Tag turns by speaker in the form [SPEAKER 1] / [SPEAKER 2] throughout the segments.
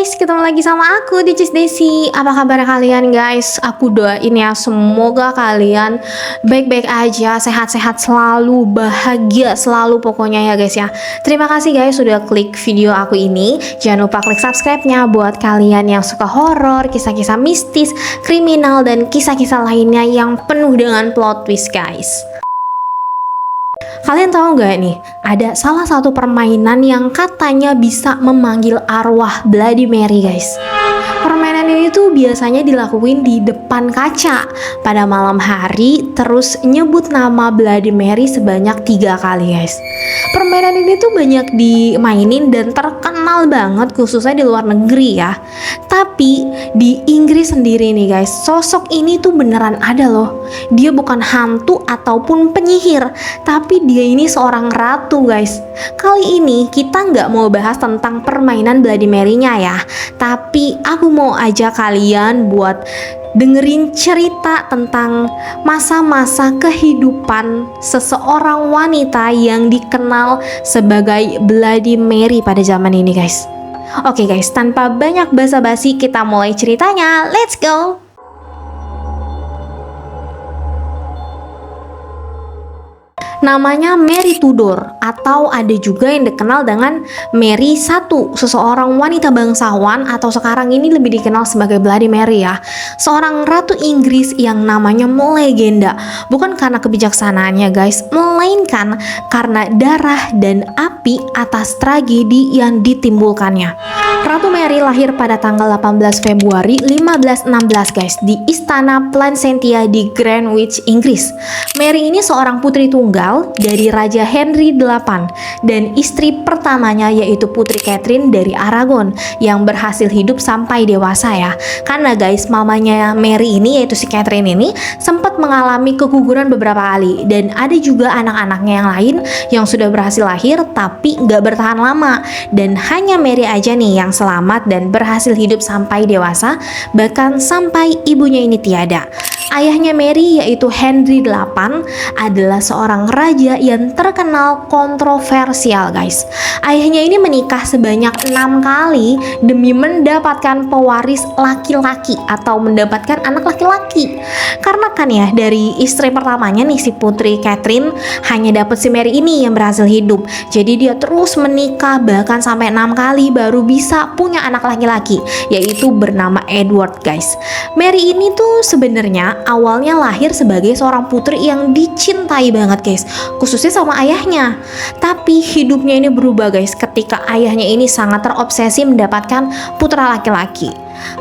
[SPEAKER 1] guys, ketemu lagi sama aku di Cis Desi. Apa kabar kalian guys? Aku doain ya semoga kalian baik-baik aja, sehat-sehat selalu, bahagia selalu pokoknya ya guys ya. Terima kasih guys sudah klik video aku ini. Jangan lupa klik subscribe-nya buat kalian yang suka horor, kisah-kisah mistis, kriminal dan kisah-kisah lainnya yang penuh dengan plot twist guys. Kalian tahu nggak nih, ada salah satu permainan yang katanya bisa memanggil arwah Bloody Mary guys. Permainan ini tuh biasanya dilakuin di depan kaca pada malam hari, terus nyebut nama Bloody Mary sebanyak 3 kali guys. Permainan ini tuh banyak dimainin dan terkenal banget khususnya di luar negeri ya. Tapi di Inggris sendiri nih guys, sosok ini tuh beneran ada loh. Dia bukan hantu ataupun penyihir, tapi dia ini seorang ratu guys. Kali ini kita nggak mau bahas tentang permainan Bloody Mary-nya ya, tapi aku mau ajak kalian buat dengerin cerita tentang masa-masa kehidupan seseorang wanita yang dikenal sebagai Bloody Mary pada zaman ini guys. Oke guys, tanpa banyak basa-basi kita mulai ceritanya, let's go! Namanya Mary Tudor atau ada juga yang dikenal dengan Mary I, seseorang wanita bangsawan atau sekarang ini lebih dikenal sebagai Bloody Mary ya. Seorang ratu Inggris yang namanya melegenda, bukan karena kebijaksanaannya guys, melainkan karena darah dan api atas tragedi yang ditimbulkannya. Ratu Mary lahir pada tanggal 18 Februari 1516 guys di Istana Placentia di Greenwich, Inggris. Mary ini seorang putri tunggal dari Raja Henry VIII dan istri pertamanya yaitu Putri Catherine dari Aragon yang berhasil hidup sampai dewasa ya. Karena guys, mamanya Mary ini yaitu si Catherine ini sempat mengalami keguguran beberapa kali dan ada juga anak-anaknya yang lain yang sudah berhasil lahir tapi nggak bertahan lama, dan hanya Mary aja nih yang selamat dan berhasil hidup sampai dewasa, bahkan sampai ibunya ini tiada. Ayahnya Mary yaitu Henry VIII adalah seorang raja yang terkenal kontroversial guys. Ayahnya ini menikah sebanyak 6 kali demi mendapatkan pewaris laki-laki atau mendapatkan anak laki-laki. Karena kan ya dari istri pertamanya nih si Putri Catherine hanya dapat si Mary ini yang berhasil hidup. Jadi dia terus menikah bahkan sampai 6 kali baru bisa punya anak laki-laki yaitu bernama Edward guys. Mary ini tuh sebenarnya awalnya lahir sebagai seorang putri yang dicintai banget guys, khususnya sama ayahnya. Tapi hidupnya ini berubah guys ketika ayahnya ini sangat terobsesi mendapatkan putra laki-laki.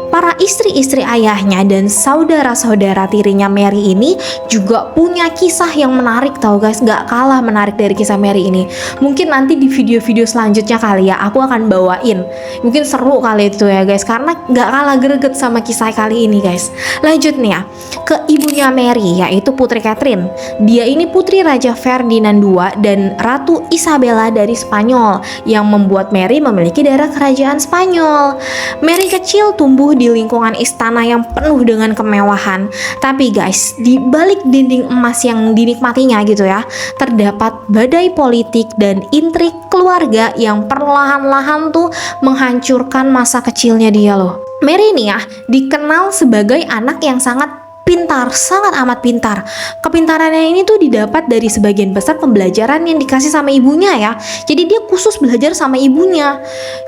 [SPEAKER 1] Para istri-istri ayahnya dan saudara-saudara tirinya Mary ini juga punya kisah yang menarik tau guys, gak kalah menarik dari kisah Mary ini. Mungkin nanti di video-video selanjutnya kali ya aku akan bawain, mungkin seru kali itu ya guys, karena gak kalah greget sama kisah kali ini guys. Lanjut nih ya ke ibunya Mary yaitu Putri Catherine. Dia ini putri Raja Ferdinand II dan Ratu Isabella dari Spanyol yang membuat Mary memiliki darah kerajaan Spanyol. Mary kecil tumbuh di lingkungan istana yang penuh dengan kemewahan. Tapi guys, di balik dinding emas yang dinikmatinya gitu ya, terdapat badai politik dan intrik keluarga yang perlahan-lahan tuh menghancurkan masa kecilnya dia loh. Mary ini ya dikenal sebagai anak yang sangat pintar, sangat amat pintar. Kepintarannya ini tuh didapat dari sebagian besar pembelajaran yang dikasih sama ibunya ya. Jadi dia khusus belajar sama ibunya,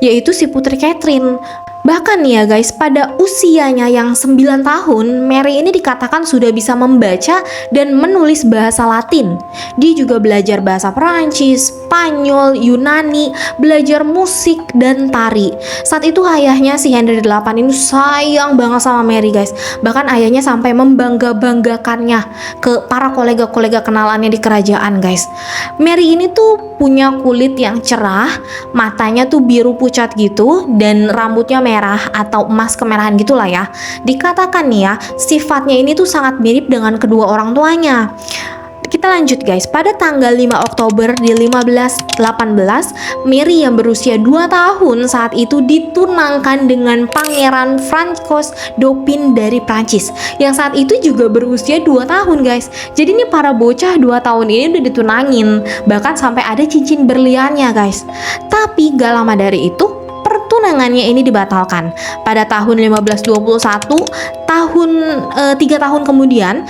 [SPEAKER 1] yaitu si Putri Catherine. Bahkan ya guys, pada usianya yang 9 tahun, Mary ini dikatakan sudah bisa membaca dan menulis bahasa Latin. Dia juga belajar bahasa Perancis, Spanyol, Yunani, belajar musik dan tari. Saat itu ayahnya si Henry VIII ini sayang banget sama Mary guys. Bahkan ayahnya sampai membangga-banggakannya ke para kolega-kolega kenalannya di kerajaan guys. Mary ini tuh punya kulit yang cerah, matanya tuh biru pucat gitu, dan rambutnya merah atau emas kemerahan gitulah ya. Dikatakan nih ya, sifatnya ini tuh sangat mirip dengan kedua orang tuanya. Kita lanjut guys, pada tanggal 5 Oktober di 1518, Mary yang berusia 2 tahun saat itu ditunangkan dengan Pangeran Francois Dauphin dari Prancis yang saat itu juga berusia 2 tahun guys. Jadi ini para bocah 2 tahun ini udah ditunangin, bahkan sampai ada cincin berliannya guys. Tapi gak lama dari itu tunangannya ini dibatalkan. Pada tahun 1521, 3 tahun kemudian,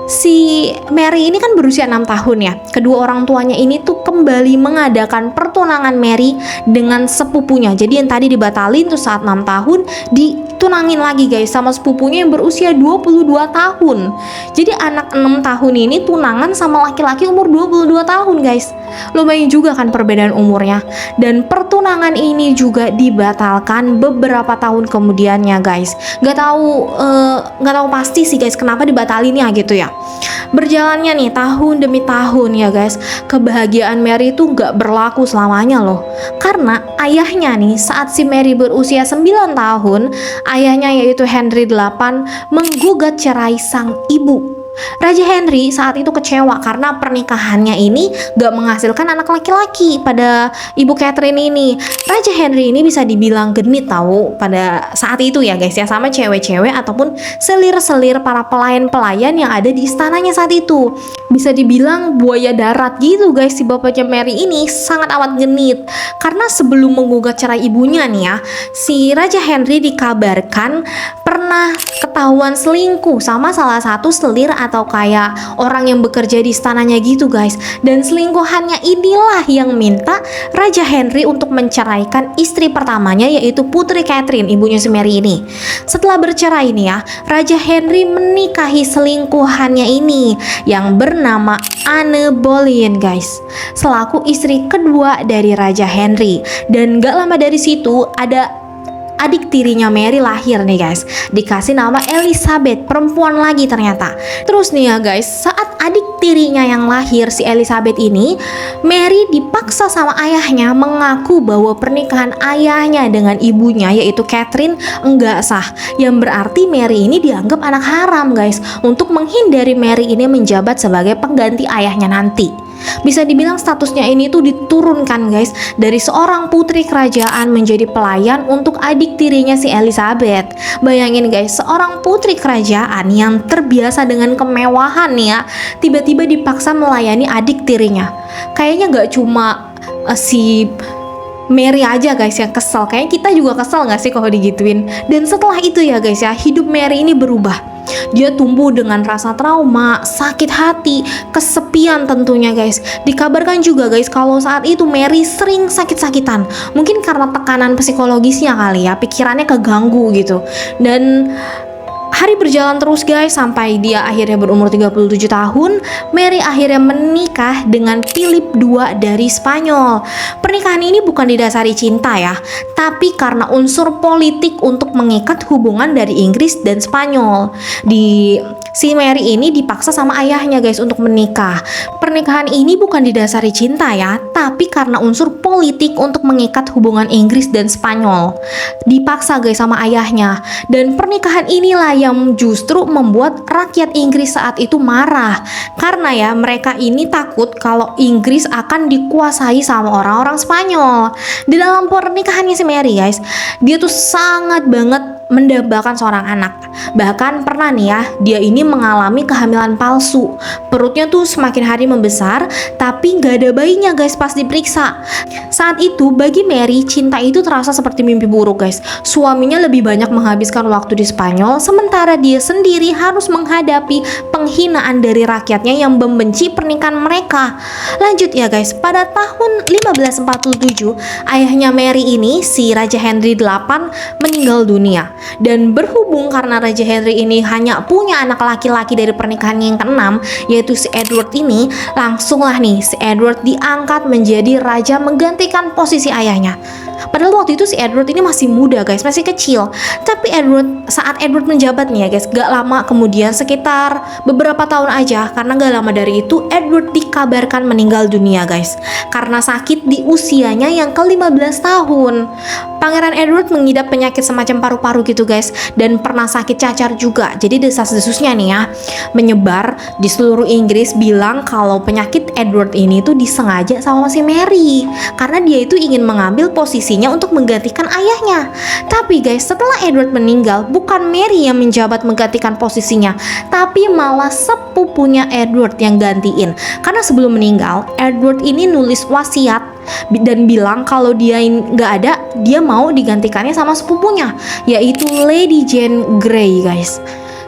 [SPEAKER 1] si Mary ini kan berusia 6 tahun ya. Kedua orang tuanya ini tuh kembali mengadakan pertunangan Mary dengan sepupunya. Jadi yang tadi dibatalin tuh saat 6 tahun ditunangin lagi guys sama sepupunya yang berusia 22 tahun. Jadi anak 6 tahun ini tunangan sama laki-laki umur 22 tahun guys. Lumayan juga kan perbedaan umurnya. Dan pertunangan ini juga dibatalkan beberapa tahun kemudiannya guys. Gak tahu pasti sih guys kenapa dibatalinnya gitu ya. Berjalannya nih tahun demi tahun ya guys, kebahagiaan Mary itu gak berlaku selamanya loh. Karena ayahnya nih saat si Mary berusia 9 tahun, ayahnya yaitu Henry VIII menggugat cerai sang ibu. Raja Henry saat itu kecewa karena pernikahannya ini gak menghasilkan anak laki-laki pada Ibu Catherine ini. Raja Henry ini bisa dibilang genit tahu pada saat itu ya guys ya, sama cewek-cewek ataupun selir-selir para pelayan-pelayan yang ada di istananya saat itu. Bisa dibilang buaya darat gitu guys si bapaknya Mary ini, sangat amat genit. Karena sebelum menggugat cerai ibunya nih ya, si Raja Henry dikabarkan pernah ketahuan selingkuh sama salah satu selir atau kayak orang yang bekerja di istananya gitu guys. Dan selingkuhannya inilah yang minta Raja Henry untuk menceraikan istri pertamanya yaitu Putri Catherine, ibunya si Mary ini. Setelah bercerai nih ya, Raja Henry menikahi selingkuhannya ini yang bernama Anne Boleyn guys, selaku istri kedua dari Raja Henry. Dan gak lama dari situ ada adik tirinya Mary lahir nih guys, dikasih nama Elizabeth, perempuan lagi ternyata. Terus nih ya guys, saat adik tirinya yang lahir si Elizabeth ini, Mary dipaksa sama ayahnya mengaku bahwa pernikahan ayahnya dengan ibunya yaitu Catherine enggak sah, yang berarti Mary ini dianggap anak haram guys, untuk menghindari Mary ini menjabat sebagai pengganti ayahnya nanti. Bisa dibilang statusnya ini tuh diturunkan guys, dari seorang putri kerajaan menjadi pelayan untuk adik tirinya si Elizabeth. Bayangin guys, seorang putri kerajaan yang terbiasa dengan kemewahan nih ya, tiba-tiba dipaksa melayani adik tirinya. Kayaknya gak cuma si Mary aja guys yang kesel, kayaknya kita juga kesel gak sih kalau digituin. Dan setelah itu ya guys ya, hidup Mary ini berubah. Dia tumbuh dengan rasa trauma, sakit hati, kesepian tentunya guys. Dikabarkan juga guys kalau saat itu Mary sering sakit-sakitan. Mungkin karena tekanan psikologisnya kali ya, pikirannya keganggu gitu. Dan hari berjalan terus guys, sampai dia akhirnya berumur 37 tahun. Mary akhirnya menikah dengan Philip II dari Spanyol. Pernikahan ini bukan didasari cinta ya, tapi karena unsur politik untuk mengikat hubungan dari Inggris dan Spanyol. Si Mary ini dipaksa sama ayahnya guys untuk menikah. Pernikahan ini bukan didasari cinta ya, tapi karena unsur politik untuk mengikat hubungan Inggris dan Spanyol. Dipaksa guys sama ayahnya. Dan pernikahan inilah yang justru membuat rakyat Inggris saat itu marah. Karena ya mereka ini takut kalau Inggris akan dikuasai sama orang-orang Spanyol. Di dalam pernikahannya si Mary guys, dia tuh sangat banget mendambakan seorang anak. Bahkan pernah nih ya, dia ini mengalami kehamilan palsu. Perutnya tuh semakin hari membesar, tapi gak ada bayinya guys pas diperiksa. Saat itu bagi Mary, cinta itu terasa seperti mimpi buruk guys. Suaminya lebih banyak menghabiskan waktu di Spanyol, sementara dia sendiri harus menghadapi penghinaan dari rakyatnya yang membenci pernikahan mereka. Lanjut ya guys, pada tahun 1547, ayahnya Mary ini, si Raja Henry VIII, meninggal dunia. Dan berhubung karena Raja Henry ini hanya punya anak laki-laki dari pernikahan yang keenam, yaitu si Edward ini, langsunglah nih si Edward diangkat menjadi raja menggantikan posisi ayahnya. Padahal waktu itu si Edward ini masih muda guys, masih kecil. Tapi saat Edward menjabat nih ya guys, gak lama kemudian, sekitar beberapa tahun aja, karena gak lama dari itu Edward dikabarkan meninggal dunia guys, karena sakit di usianya yang ke-15 tahun. Pangeran Edward mengidap penyakit semacam paru-paru gitu guys, dan pernah sakit cacar juga. Jadi desas-desusnya nih ya menyebar di seluruh Inggris, bilang kalau penyakit Edward ini tuh disengaja sama si Mary, karena dia itu ingin mengambil posisinya posisinya untuk menggantikan ayahnya. Tapi guys, setelah Edward meninggal, bukan Mary yang menjabat menggantikan posisinya, tapi malah sepupunya Edward yang gantiin. Karena sebelum meninggal, Edward ini nulis wasiat dan bilang kalau dia nggak ada, dia mau digantikannya sama sepupunya, yaitu Lady Jane Grey, guys.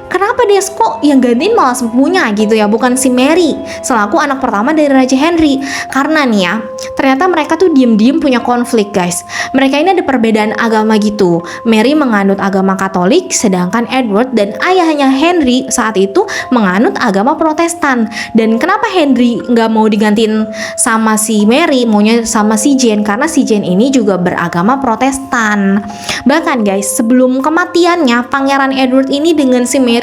[SPEAKER 1] Kenapa dia kok yang gantiin malah sepupunya gitu ya, bukan si Mary selaku anak pertama dari Raja Henry? Karena nih ya, ternyata mereka tuh diem-diem punya konflik, guys. Mereka ini ada perbedaan agama gitu. Mary menganut agama Katolik, sedangkan Edward dan ayahnya Henry saat itu menganut agama Protestan. Dan kenapa Henry nggak mau digantiin sama si Mary, maunya sama si Jane? Karena si Jane ini juga beragama Protestan. Bahkan guys, sebelum kematiannya, Pangeran Edward ini dengan si Mary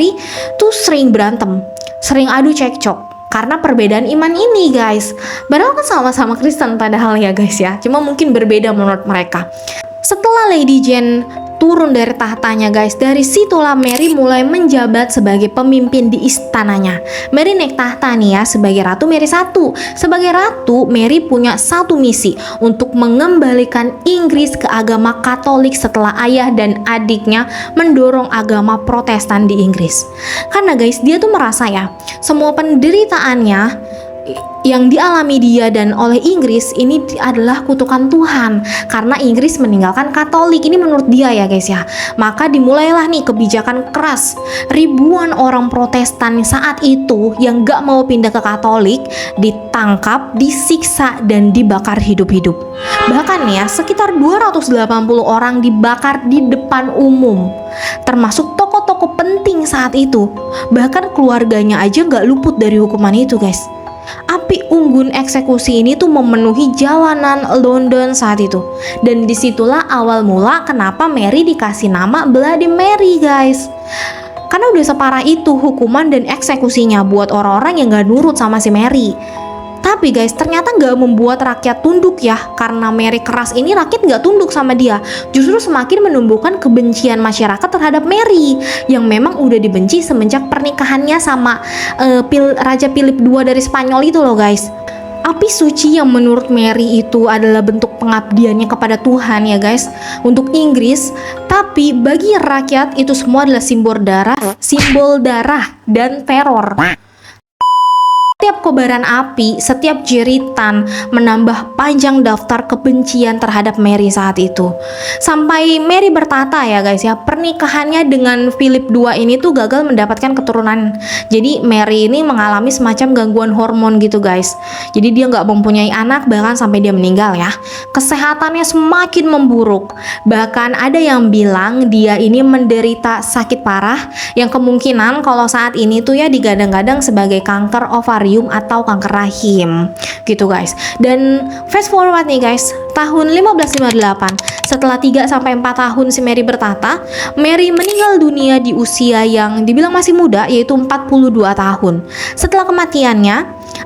[SPEAKER 1] tuh sering berantem, sering adu cekcok karena perbedaan iman ini, guys. Padahal kan sama-sama Kristen padahal ya guys ya, cuma mungkin berbeda menurut mereka. Setelah Lady Jane turun dari tahtanya, guys, dari situlah Mary mulai menjabat sebagai pemimpin di istananya. Mary naik tahta nih ya sebagai Ratu Mary I. Sebagai ratu, Mary punya satu misi untuk mengembalikan Inggris ke agama Katolik setelah ayah dan adiknya mendorong agama Protestan di Inggris. Karena guys, dia tuh merasa ya, semua penderitaannya yang dialami dia dan oleh Inggris ini adalah kutukan Tuhan karena Inggris meninggalkan Katolik. Ini menurut dia ya guys ya. Maka dimulailah nih kebijakan keras. Ribuan orang Protestan saat itu yang gak mau pindah ke Katolik ditangkap, disiksa, dan dibakar hidup-hidup. Bahkan ya, sekitar 280 orang dibakar di depan umum, termasuk tokoh-tokoh penting saat itu. Bahkan keluarganya aja gak luput dari hukuman itu, guys. Api unggun eksekusi ini tuh memenuhi jalanan London saat itu. Dan disitulah awal mula kenapa Mary dikasih nama Bloody Mary, guys. Karena udah separah itu hukuman dan eksekusinya buat orang-orang yang gak nurut sama si Mary. Tapi guys, ternyata gak membuat rakyat tunduk ya. Karena Mary keras ini, rakyat gak tunduk sama dia. Justru semakin menumbuhkan kebencian masyarakat terhadap Mary, yang memang udah dibenci semenjak pernikahannya sama Raja Philip II dari Spanyol itu loh, guys. Api suci yang menurut Mary itu adalah bentuk pengabdiannya kepada Tuhan ya guys, untuk Inggris. Tapi bagi rakyat itu semua adalah simbol darah dan teror. Setiap kobaran api, setiap jeritan menambah panjang daftar kebencian terhadap Mary saat itu. Sampai Mary bertahta ya guys ya, pernikahannya dengan Philip II ini tuh gagal mendapatkan keturunan. Jadi Mary ini mengalami semacam gangguan hormon gitu guys. Jadi dia nggak mempunyai anak bahkan sampai dia meninggal ya. Kesehatannya semakin memburuk. Bahkan ada yang bilang dia ini menderita sakit parah yang kemungkinan kalau saat ini tuh ya digadang-gadang sebagai kanker ovarium atau kanker rahim gitu guys. Dan fast forward nih guys, tahun 1558, setelah 3-4 tahun si Mary bertahta, Mary meninggal dunia di usia yang dibilang masih muda, yaitu 42 tahun. Setelah kematiannya,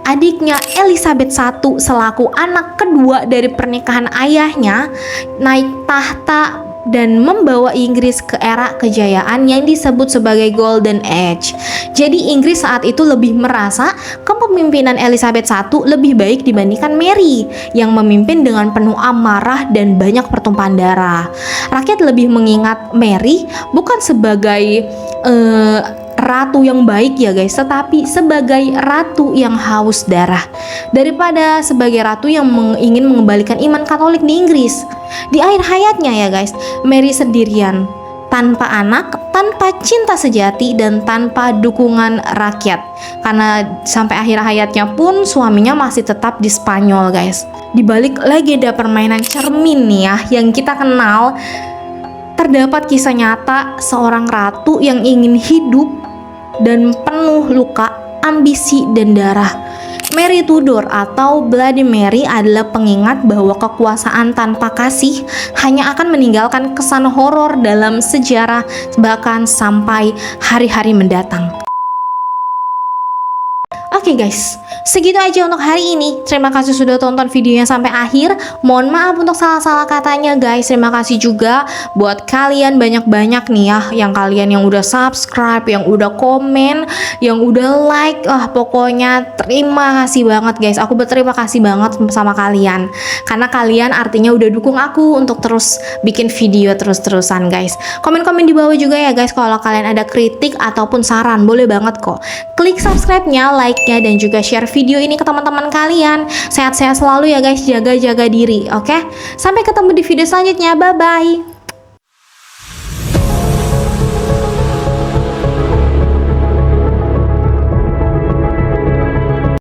[SPEAKER 1] adiknya Elizabeth I selaku anak kedua dari pernikahan ayahnya naik tahta dan membawa Inggris ke era kejayaan yang disebut sebagai Golden Age. Jadi Inggris saat itu lebih merasa kepemimpinan Elizabeth I lebih baik dibandingkan Mary yang memimpin dengan penuh amarah dan banyak pertumpahan darah. Rakyat lebih mengingat Mary bukan sebagai ratu yang baik ya guys, tetapi sebagai ratu yang haus darah daripada sebagai ratu yang ingin mengembalikan iman Katolik di Inggris. Di akhir hayatnya ya guys, Mary sendirian, tanpa anak, tanpa cinta sejati, dan tanpa dukungan rakyat. Karena sampai akhir hayatnya pun suaminya masih tetap di Spanyol guys. Di balik legenda permainan cermin nih ya yang kita kenal, terdapat kisah nyata seorang ratu yang ingin hidup dan penuh luka, ambisi, dan darah. Mary Tudor atau Bloody Mary adalah pengingat bahwa kekuasaan tanpa kasih hanya akan meninggalkan kesan horor dalam sejarah bahkan sampai hari-hari mendatang. Oke guys, Segitu aja untuk hari ini. Terima kasih sudah tonton videonya sampai akhir. Mohon maaf untuk salah-salah katanya guys. Terima kasih juga buat kalian banyak-banyak nih ya, yang kalian yang udah subscribe, yang udah komen, yang udah like. Pokoknya terima kasih banget guys. Aku berterima kasih banget sama kalian, karena kalian artinya udah dukung aku untuk terus bikin video terus-terusan guys. Komen-komen di bawah juga ya guys kalau kalian ada kritik ataupun saran, boleh banget kok. Klik subscribe-nya, like-nya, dan juga share video ini ke teman-teman kalian. Sehat-sehat selalu ya guys, jaga-jaga diri, oke? Sampai ketemu di video selanjutnya, bye-bye.